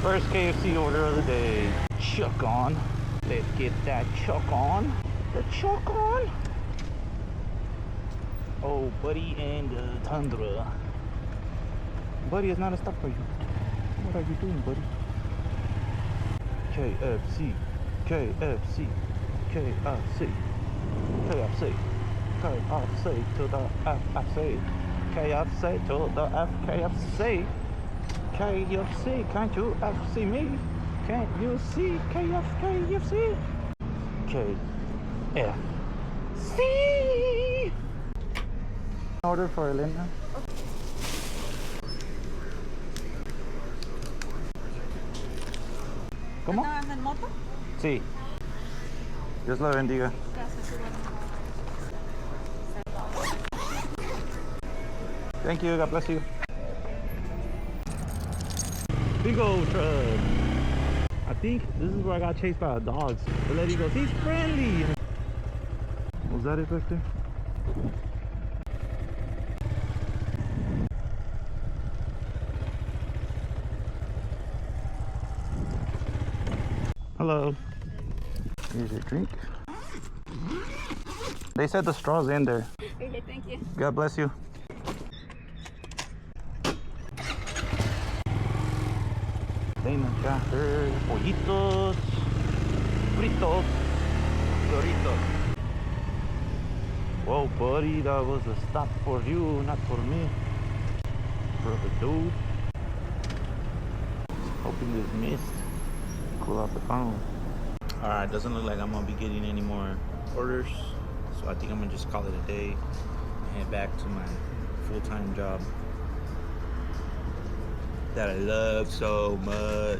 First KFC order of the day. Chuck on. Let's get that chuck on. The chuck on. Oh, Buddy and Tundra. Buddy is not a stop for you. What are you doing, Buddy? KFC. KFC. KFC. KFC. KFC to the FFC. KFC to the FKFC. KFC, can't you FC me? Can't you see KFC? KFC. Order for Elena. ¿Cómo? ¿Andas en moto? Sí. Dios la bendiga. Gracias, Thank you, God bless you. Big old truck. I think this is where I got chased by dogs. The lady goes, he's friendly. Was that it back there? Hello. Here's your drink. They said the straw's in there. Okay, thank you. God bless you. Dana Crackers, pollitos, fritos, Doritos. Whoa, buddy, that was a stop for you, not for me. Brother dude. Hoping this missed. Cool off the phone. Alright, doesn't look like I'm gonna be getting any more orders. So I think I'm gonna just call it a day and head back to my full-time job that I love so much.